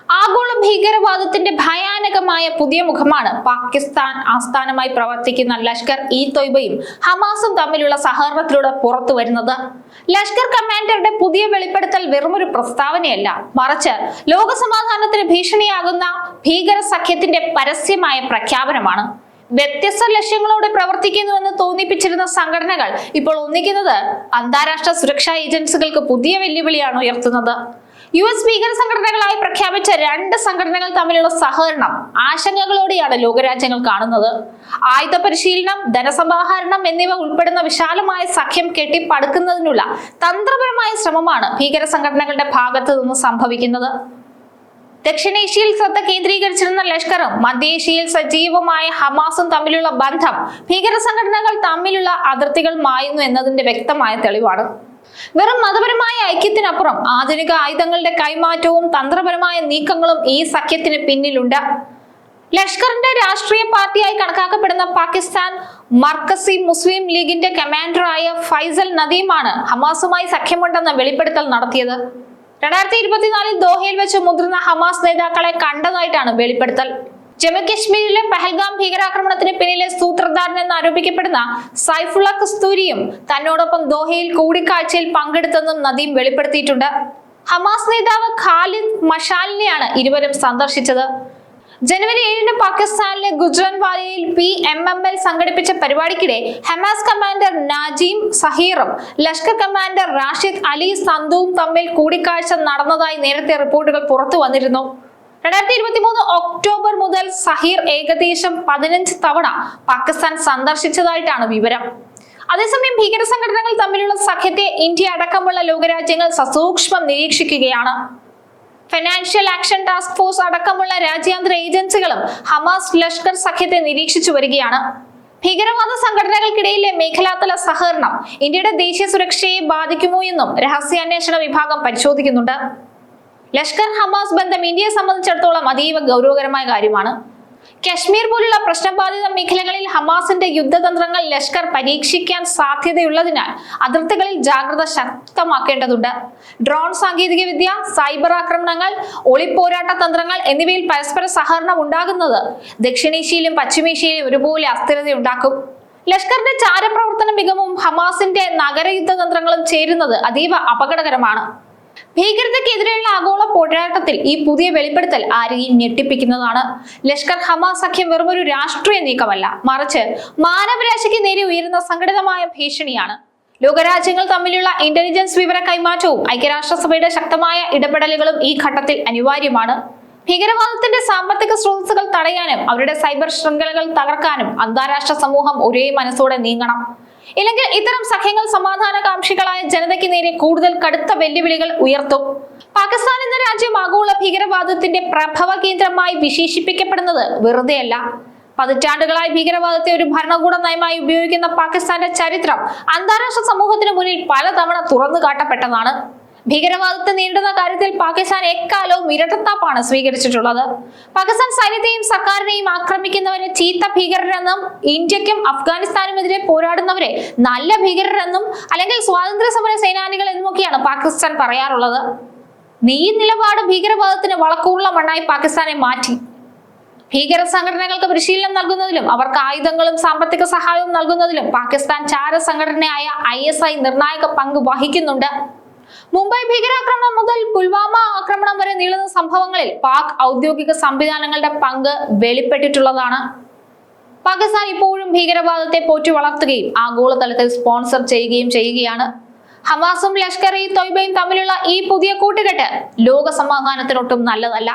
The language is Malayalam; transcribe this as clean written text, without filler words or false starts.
ആഗോള ഭീകരവാദത്തിന്റെ ഭയാനകമായ പുതിയ മുഖമാണ് പാകിസ്ഥാൻ ആസ്ഥാനമായി പ്രവർത്തിക്കുന്ന ലഷ്കർ-ഇ-തോയ്ബയും ഹമാസും തമ്മിലുള്ള സഹകരണത്തിലൂടെ പുറത്തു വരുന്നത്. ലഷ്കർ കമാൻഡറുടെ പുതിയ വെളിപ്പെടുത്തൽ വെറുമൊരു പ്രസ്താവനയല്ല, മറിച്ച് ലോകസമാധാനത്തിന് ഭീഷണിയാകുന്ന ഭീകര സഖ്യത്തിന്റെ പരസ്യമായ പ്രഖ്യാപനമാണ്. വ്യത്യസ്ത ലക്ഷ്യങ്ങളോടെ പ്രവർത്തിക്കുന്നുവെന്ന് തോന്നിപ്പിച്ചിരുന്ന സംഘടനകൾ ഇപ്പോൾ ഒന്നിക്കുന്നത് അന്താരാഷ്ട്ര സുരക്ഷാ ഏജൻസികൾക്ക് പുതിയ വെല്ലുവിളിയാണ് ഉയർത്തുന്നത്. US ഭീകര സംഘടനകളായി പ്രഖ്യാപിച്ച രണ്ട് സംഘടനകൾ തമ്മിലുള്ള സഹകരണം ആശങ്കകളോടെയാണ് ലോകരാജ്യങ്ങൾ കാണുന്നത്. ആയുധ പരിശീലനം, ധനസമാഹരണം എന്നിവ ഉൾപ്പെടുന്ന വിശാലമായ സഖ്യം കെട്ടിപ്പടുക്കുന്നതിനുള്ള തന്ത്രപരമായ ശ്രമമാണ് ഭീകര സംഘടനകളുടെ ഭാഗത്തു നിന്ന് സംഭവിക്കുന്നത്. ദക്ഷിണേഷ്യയിൽ ശ്രദ്ധ കേന്ദ്രീകരിച്ചിരുന്ന ലഷ്കറും മധ്യേഷ്യയിൽ സജീവമായ ഹമാസും തമ്മിലുള്ള ബന്ധം ഭീകര സംഘടനകൾ തമ്മിലുള്ള അതിർത്തികൾ മായുന്നു എന്നതിന്റെ വ്യക്തമായ തെളിവാണ്. വെറും മതപരമായ ഐക്യത്തിനപ്പുറം ആധുനിക ആയുധങ്ങളുടെ കൈമാറ്റവും തന്ത്രപരമായ നീക്കങ്ങളും ഈ സഖ്യത്തിന് പിന്നിലുണ്ട്. ലഷ്കറിന്റെ രാഷ്ട്രീയ പാർട്ടിയായി കണക്കാക്കപ്പെടുന്ന പാകിസ്ഥാൻ മർകസി മുസ്ലിം ലീഗിന്റെ കമാൻഡറായ ഫൈസൽ നദീമാണ് ഹമാസുമായി സഖ്യമുണ്ടെന്ന വെളിപ്പെടുത്തൽ നടത്തിയത്. 2024 ദോഹയിൽ വെച്ച് മുതിർന്ന ഹമാസ് നേതാക്കളെ കണ്ടതായിട്ടാണ് വെളിപ്പെടുത്തൽ. ജമ്മു കശ്മീരിലെ പഹൽഗാം ഭീകരാക്രമണത്തിന് പിന്നിലെ സൂത്രധാരൻ എന്ന് ആരോപിക്കപ്പെടുന്ന സൈഫുള്ള കസ്തൂരിയും തന്നോടൊപ്പം ദോഹയിൽ കൂടിക്കാഴ്ചയിൽ പങ്കെടുത്തെന്നും നദീം വെളിപ്പെടുത്തിയിട്ടുണ്ട്. ഹമാസ് നേതാവ് ഖാലിദ് മഷാലിനെയാണ് ഇരുവരും സന്ദർശിച്ചത്. ജനുവരി 7 പാകിസ്ഥാനിലെ ഗുജ്റാൻവാലയിൽ PMML സംഘടിപ്പിച്ച പരിപാടിക്കിടെ ഹമാസ് കമാൻഡർ നാജിം സഹീറും ലഷ്കർ കമാൻഡർ റാഷിദ് അലി സന്ദുവും തമ്മിൽ കൂടിക്കാഴ്ച നടന്നതായി നേരത്തെ റിപ്പോർട്ടുകൾ പുറത്തു വന്നിരുന്നു. 2023 ഒക്ടോബർ മുതൽ സഹീർ ഏകദേശം 15 തവണ പാകിസ്ഥാൻ സന്ദർശിച്ചതായിട്ടാണ് വിവരം. അതേസമയം ഭീകര സംഘടനകൾ തമ്മിലുള്ള സഖ്യത്തെ ഇന്ത്യ അടക്കമുള്ള ലോകരാജ്യങ്ങൾ സസൂക്ഷ്മം നിരീക്ഷിക്കുകയാണ്. ഫിനാൻഷ്യൽ ആക്ഷൻ ടാസ്ക് ഫോഴ്സ് അടക്കമുള്ള രാജ്യാന്തര ഏജൻസികളും ഹമാസ് ലഷ്കർ സഖ്യത്തെ നിരീക്ഷിച്ചു വരികയാണ്. ഭീകരവാദ സംഘടനകൾക്കിടയിലെ മേഖലാതല സഹകരണം ഇന്ത്യയുടെ ദേശീയ സുരക്ഷയെ ബാധിക്കുമോ എന്നും രഹസ്യാന്വേഷണ വിഭാഗം പരിശോധിക്കുന്നുണ്ട്. ലഷ്കർ ഹമാസ് ബന്ധം ഇന്ത്യയെ സംബന്ധിച്ചിടത്തോളം അതീവ ഗൗരവകരമായ കാര്യമാണ്. കശ്മീർ പോലുള്ള പ്രശ്നബാധിത മേഖലകളിൽ ഹമാസിന്റെ യുദ്ധതന്ത്രങ്ങൾ ലഷ്കർ പരീക്ഷിക്കാൻ സാധ്യതയുള്ളതിനാൽ അതിർത്തികളിൽ ജാഗ്രത ശക്തമാക്കേണ്ടതുണ്ട്. ഡ്രോൺ സാങ്കേതികവിദ്യ, സൈബർ ആക്രമണങ്ങൾ, ഒളിപ്പോരാട്ട തന്ത്രങ്ങൾ എന്നിവയിൽ പരസ്പര സഹകരണം ഉണ്ടാകുന്നത് ദക്ഷിണേഷ്യയിലും പശ്ചിമേഷ്യയിലും ഒരുപോലെ അസ്ഥിരതയുണ്ടാക്കും. ലഷ്കറിന്റെ ചാരപ്രവർത്തന മികവും ഹമാസിന്റെ നഗരയുദ്ധ തന്ത്രങ്ങളും ചേരുന്നത് അതീവ അപകടകരമാണ്. ഭീകരതയ്ക്കെതിരെയുള്ള ആഗോള പോരാട്ടത്തിൽ ഈ പുതിയ വെളിപ്പെടുത്തൽ ആരെയും ഞെട്ടിപ്പിക്കുന്നതാണ്. ലഷ്കർ ഹമാസ് സഖ്യം വെറുമൊരു രാഷ്ട്രീയ നീക്കമല്ല, മറിച്ച് മാനവരാശിക്ക് നേരെ ഉയരുന്ന സംഘടിതമായ ഭീഷണിയാണ്. ലോകരാജ്യങ്ങൾ തമ്മിലുള്ള ഇന്റലിജൻസ് വിവര കൈമാറ്റവും ഐക്യരാഷ്ട്രസഭയുടെ ശക്തമായ ഇടപെടലുകളും ഈ ഘട്ടത്തിൽ അനിവാര്യമാണ്. ഭീകരവാദത്തിന്റെ സാമ്പത്തിക സ്രോതസ്സുകൾ തടയാനും അവരുടെ സൈബർ ശൃംഖലകൾ തകർക്കാനും അന്താരാഷ്ട്ര സമൂഹം ഒരേ മനസ്സോടെ നീങ്ങണം. ഇല്ലെങ്കിൽ ഇത്തരം സഖ്യങ്ങൾ സമാധാനകാംക്ഷികളായ ജനതയ്ക്ക് നേരെ കൂടുതൽ കടുത്ത വെല്ലുവിളികൾ ഉയർത്തും. പാകിസ്ഥാൻ എന്ന രാജ്യം ആഗോള ഭീകരവാദത്തിന്റെ പ്രഭവ കേന്ദ്രമായി വിശേഷിപ്പിക്കപ്പെടുന്നത് വെറുതെയല്ല. പതിറ്റാണ്ടുകളായി ഭീകരവാദത്തെ ഒരു ഭരണകൂട നയമായി ഉപയോഗിക്കുന്ന പാകിസ്ഥാന്റെ ചരിത്രം അന്താരാഷ്ട്ര സമൂഹത്തിന് മുന്നിൽ പലതവണ തുറന്നു കാട്ടപ്പെട്ടതാണ്. ഭീകരവാദത്തെ നേരിടുന്ന കാര്യത്തിൽ പാകിസ്ഥാൻ എക്കാലവും ഇരട്ടത്താപ്പാണ് സ്വീകരിച്ചിട്ടുള്ളത്. പാകിസ്ഥാൻ സൈന്യത്തെയും സർക്കാരിനെയും ആക്രമിക്കുന്നവരെ ചീത്ത ഭീകരരെന്നും ഇന്ത്യക്കും അഫ്ഗാനിസ്ഥാനുമെതിരെ പോരാടുന്നവരെ നല്ല ഭീകരരെന്നും അല്ലെങ്കിൽ സ്വാതന്ത്ര്യ സമര സേനാനികൾ എന്നുമൊക്കെയാണ് പാകിസ്ഥാൻ പറയാറുള്ളത്. ഈ നിലപാട് ഭീകരവാദത്തിന് വളക്കൂറുള്ള മണ്ണായി പാകിസ്ഥാനെ മാറ്റി. ഭീകര സംഘടനകൾക്ക് പരിശീലനം നൽകുന്നതിലും അവർക്ക് ആയുധങ്ങളും സാമ്പത്തിക സഹായവും നൽകുന്നതിലും പാകിസ്ഥാൻ ചാര സംഘടനയായ ISI നിർണായക പങ്ക് വഹിക്കുന്നുണ്ട്. മുംബൈ ഭീകരാക്രമണം മുതൽ പുൽവാമ ആക്രമണം വരെ നീളുന്ന സംഭവങ്ങളിൽ പാക് ഔദ്യോഗിക സംവിധാനങ്ങളുടെ പങ്ക് വെളിപ്പെട്ടിട്ടുള്ളതാണ്. പാകിസ്ഥാൻ ഇപ്പോഴും ഭീകരവാദത്തെ പോറ്റി വളർത്തുകയും ആഗോളതലത്തിൽ സ്പോൺസർ ചെയ്യുകയാണ്. ഹമാസും ലഷ്കർ-ഇ-തോയ്ബയും തമ്മിലുള്ള ഈ പുതിയ കൂട്ടുകെട്ട് ലോക സമാധാനത്തിനൊട്ടും നല്ലതല്ല.